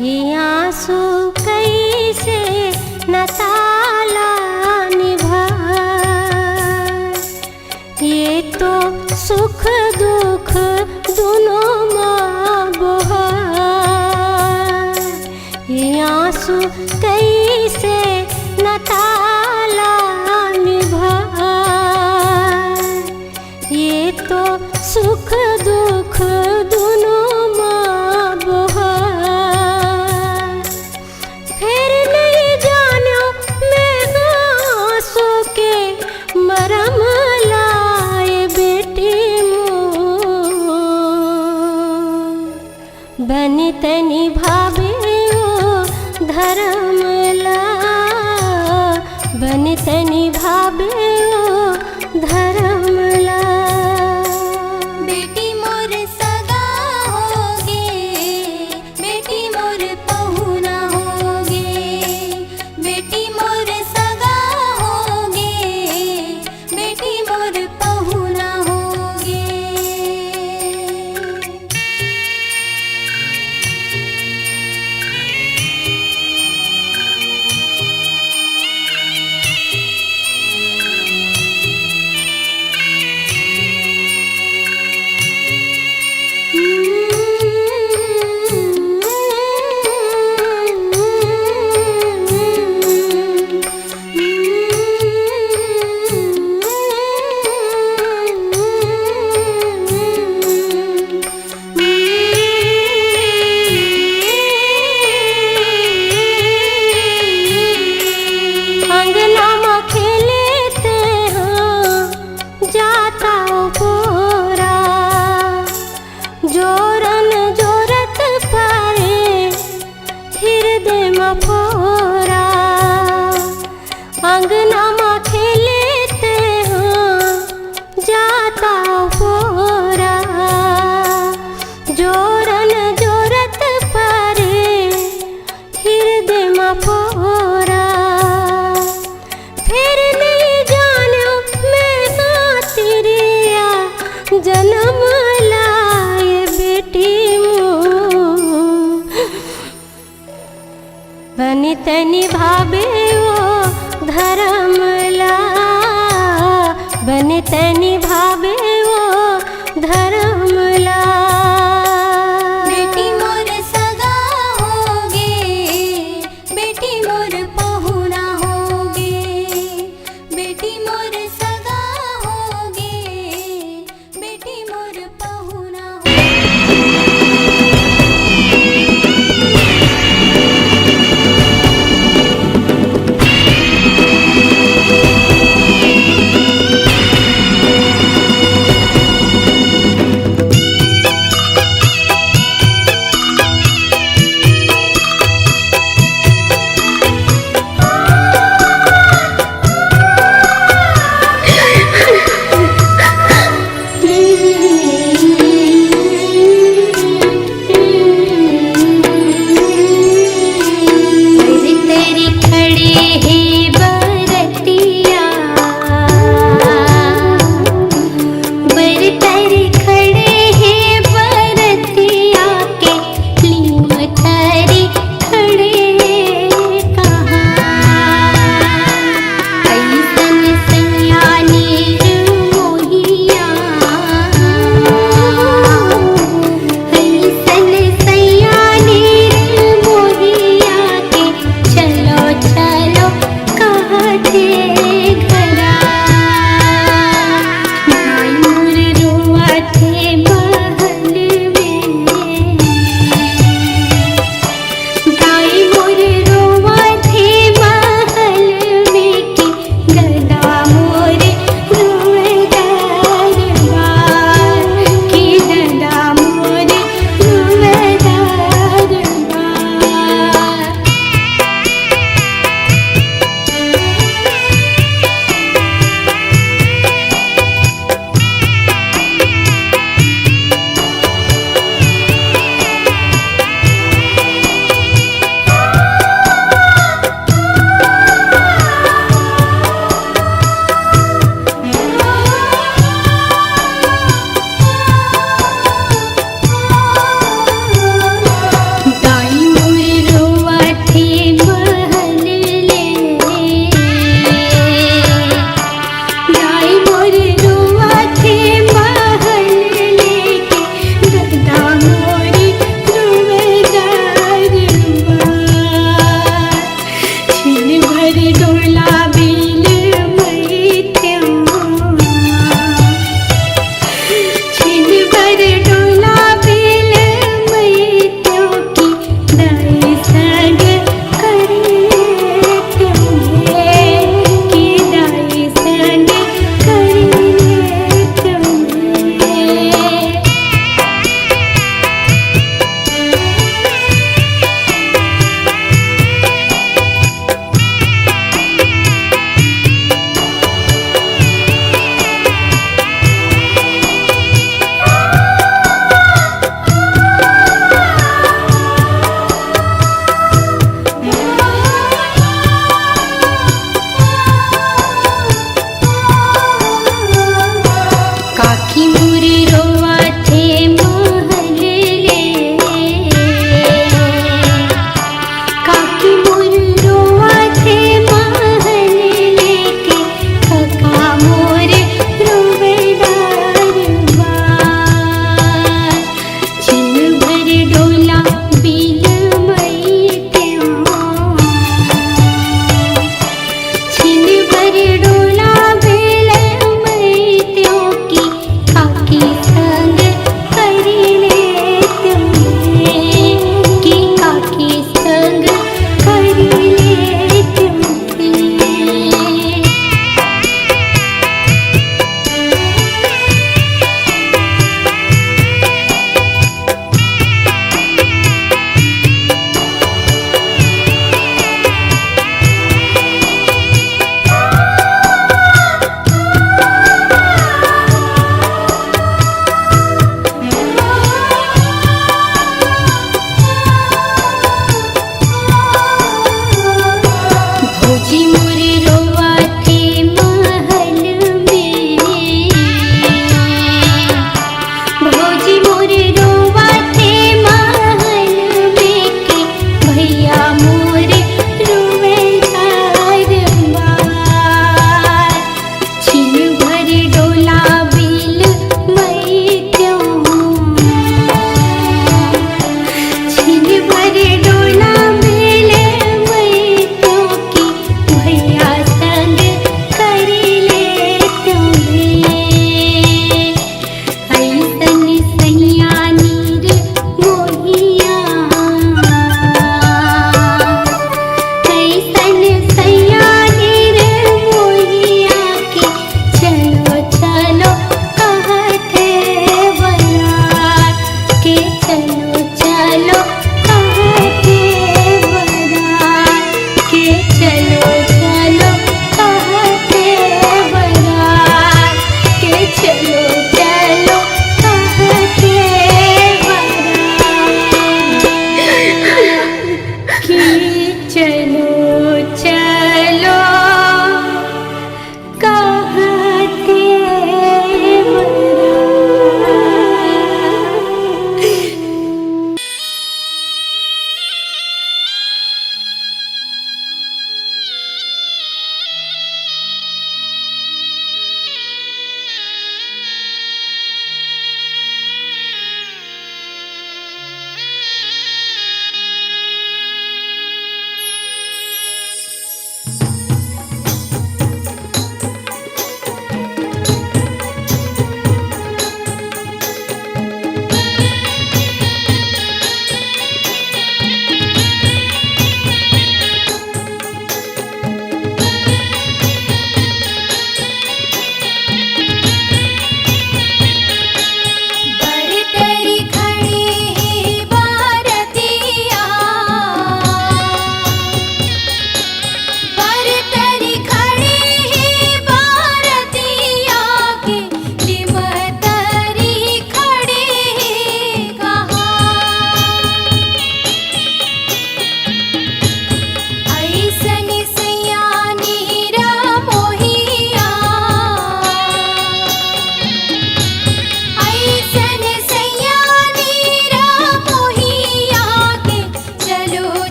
ये आंसू कैसे न ताला निभाए, ये तो सुख दुख दोनों माँ बहाए। ये आंसू कैसे न ताला निभाए, ये तो सुख दुख दोनों माँ बहाए। फिर नहीं जानो मैं आंसू के मरम लाए बेटी मोर, बन तनी भावे ओ धर्म ला, बन तनी भावे ओ धर्म ला। बेटी मोर सगा होगे, बेटी मोर पहुना होगे, बेटी मोर सगा होगे, बेटी मोर पहुना होगे। अंगना में खेलते हैं जाता पोरा, जोरन जोरत पारे हृदय में फोरा। अंगना में खेलते हैं जाता पोरा, जोरन जोरत पारे हृदय में फोरा। फिर नहीं जानो मैं तेरिया जन्म लाए बेटी मोर, बन तनी भावे ओ धर्म ला, बन तनी भावे ओ धर्म ला। बेटी मोर सगा होगे, बेटी मोर पहुना होगे, बेटी मोर सगा होगे, बेटी मोर पहुना होगे।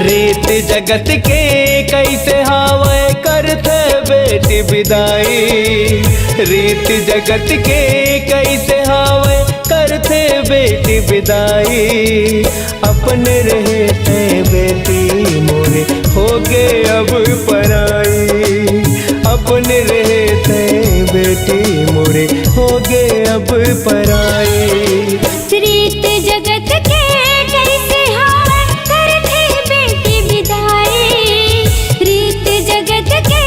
रीत जगत के कैसे हावे करते बेटी विदाई। रीत जगत के कैसे हावे करते बेटी विदाई। अपने रहते बेटी मोरे हो गए अब पराई। अपने रहते बेटी मोरे हो गए अब पराई। रीत जगत के कैसे हावे करते बेटी विदाई। रीत जगत के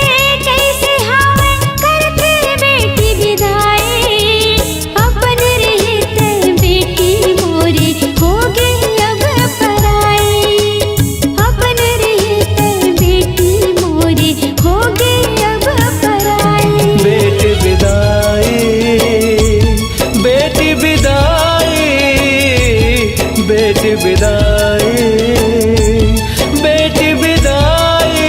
कैसे हावे करते बेटी विदाई। अपन रहते बेटी मोरे हो गए अब पराई। अपन रहते बेटी मोरे हो गए अब पराई। बेटी विदाई, बेटी विदाई, बेटी विदाई, बेटी विदाई।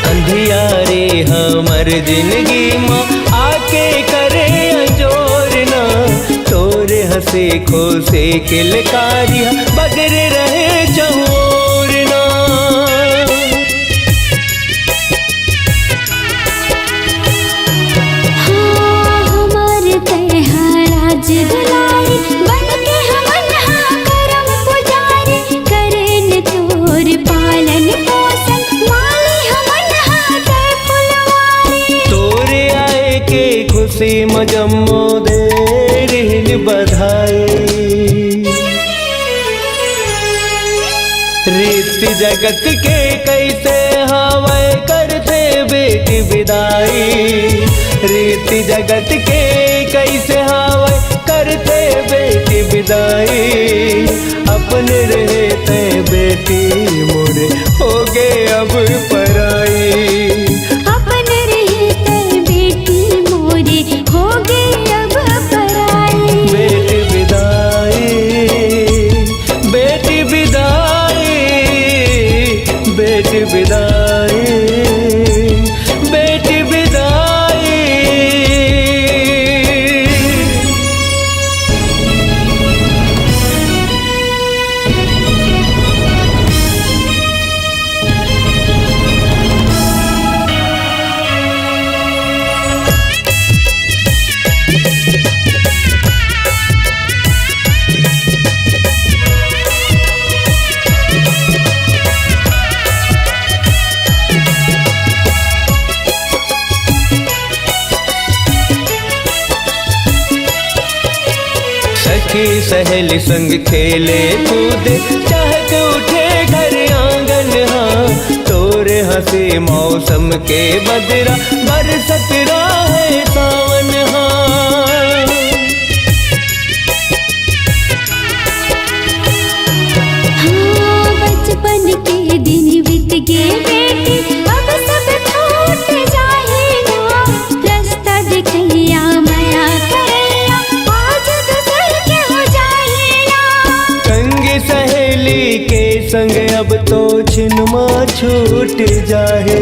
अंधियारे हमर जिंदगी माँ आके करे अंजोरना। तोरे हंसे खोसे किलकारिया बगरे रहे चहोरना। हाँ हमार तहराज दुलारी बन के हमन हाँ करम पुजारी। करेन तोर पालन पोषण माली हमन हाँ तय फुलवारी। तोरे आए के खुशी मजम्मो दे रहल बधाई। रीत जगत के कैसे हावे करते बेटी विदाई। रीत जगत के कैसे हावे करते बेटी विदाई। अपने रहते बेटी मोरे हो गए अब पराई। अपन रहते बेटी मोरे हो गए अब पराई। बेटी विदाई, बेटी विदाई, बेटी विदाई, बेटी विदाई। सखी सहेली संग खेले कूदे चहक उठे घर आंगन। हाँ तोरे हंसी मौसम के बदरा बरसत है सावन। हाँ हाँ बचपन के दिन बीत गए बेटी अब सब छूट जाए ना। रास्ता दिखैया माया करैया आज दूसर के हो जाए ना। संगी सहेली के संग अब तो छिनमा छूट जाए।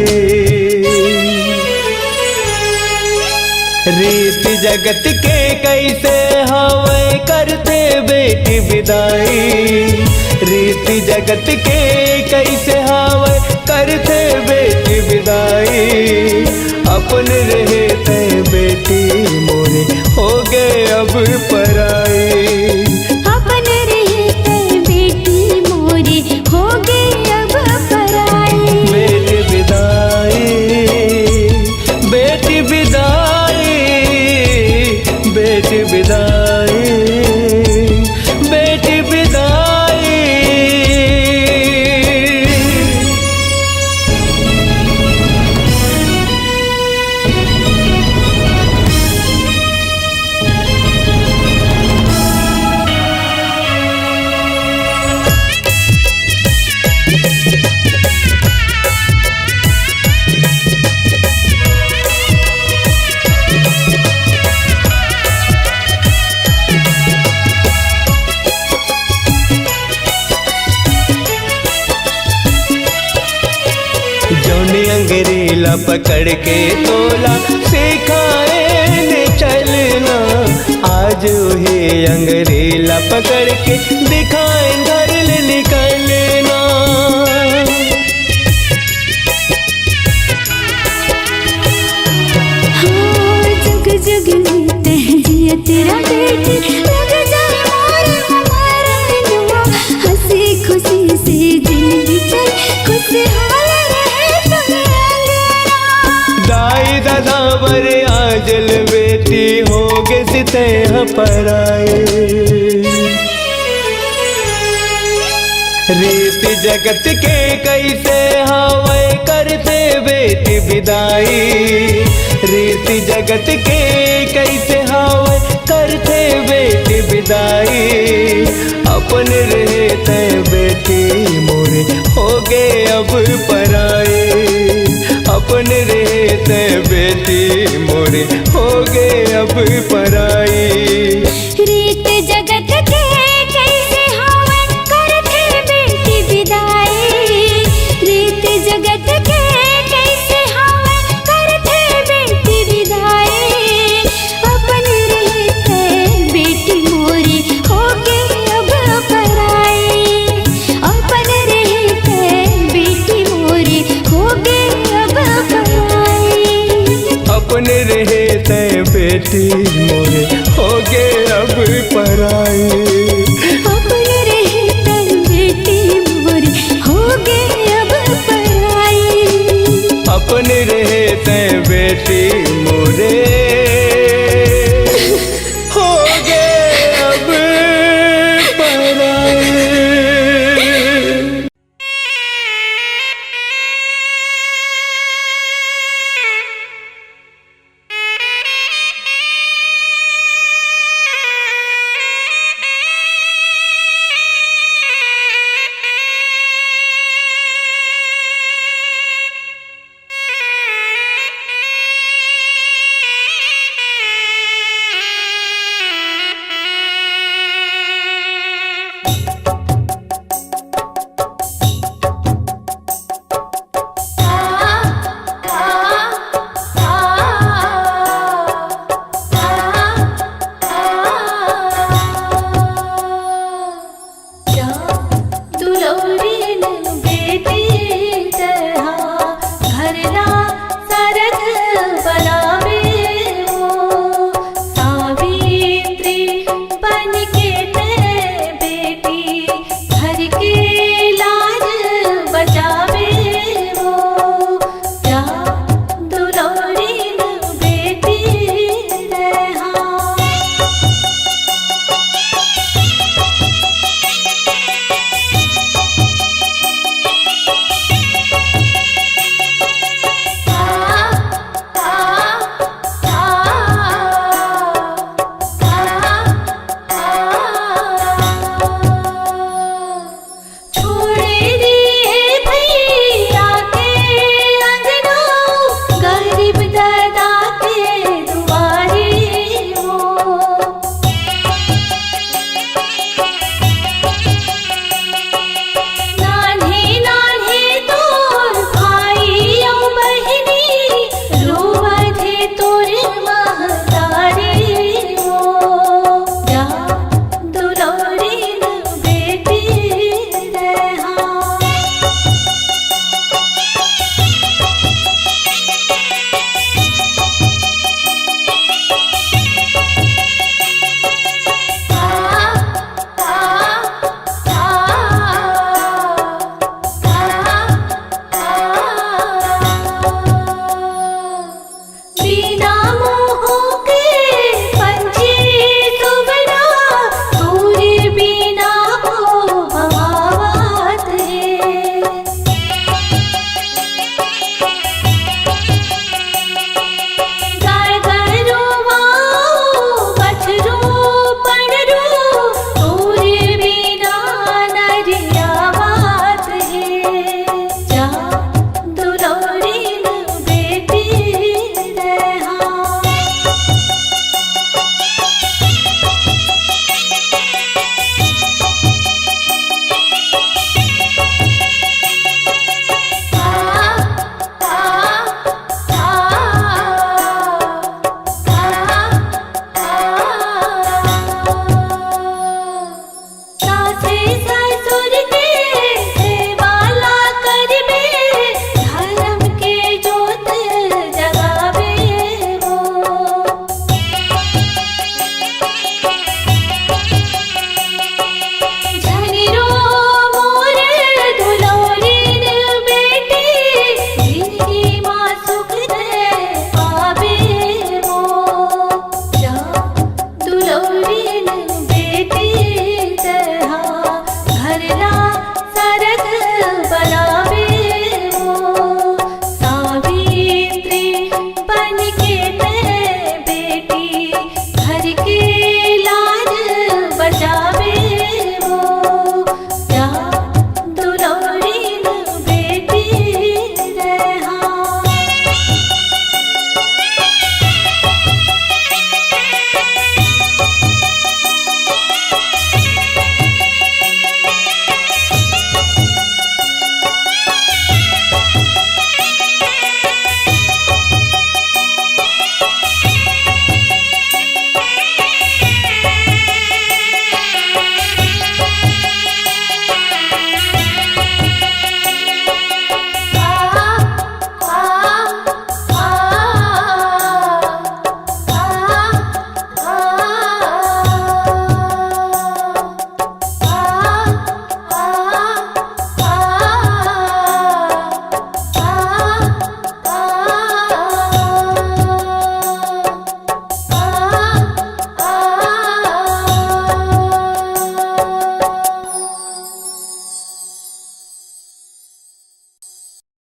रीत जगत के कैसे हावे करते बेटी विदाई। रीत जगत के कैसे हावे करते बेटी विदाई। अपने रहते बेटी मोरे हो गए अब पराई। अपन रहते बेटी मोरे हो गए अब पराई। बेटी विदाई, बेटी विदाई, बेटी विदाई, बेटी विदाई। पकड़ के तोला सिखाए ने चलना। आज वही अंगरेला पकड़ के दिखाए घर ले निकलना। जग लेते हैं जिया तेरा बेटी, लग जाए मोरे मरनुआ। हंसी खुशी से जिंदगी चल, खुशहाल रहे तुम अंगना। दाई दादा बर आजल बेटी हो गे सिते पराए। रीत जगत के कैसे हवाए करते बेटी विदाई। रीत जगत के कैसे हवाए करते बेटी विदाई। अपन रहते बेटी मोरे हो गए अब पराए। अपन रहते बेटी मोरे हो गए अब पराए। रीत जगत के कैसे हवन करते बेटी विदाई। रीत जगत के कैसे हवन करते बेटी विदाई। अपन रहते बेटी मोरी हो गए अब पराई। अपन रहते बेटी मोरी हो गए अब पराई। अपने रहते बेटी मोरे हो गए अब पराए।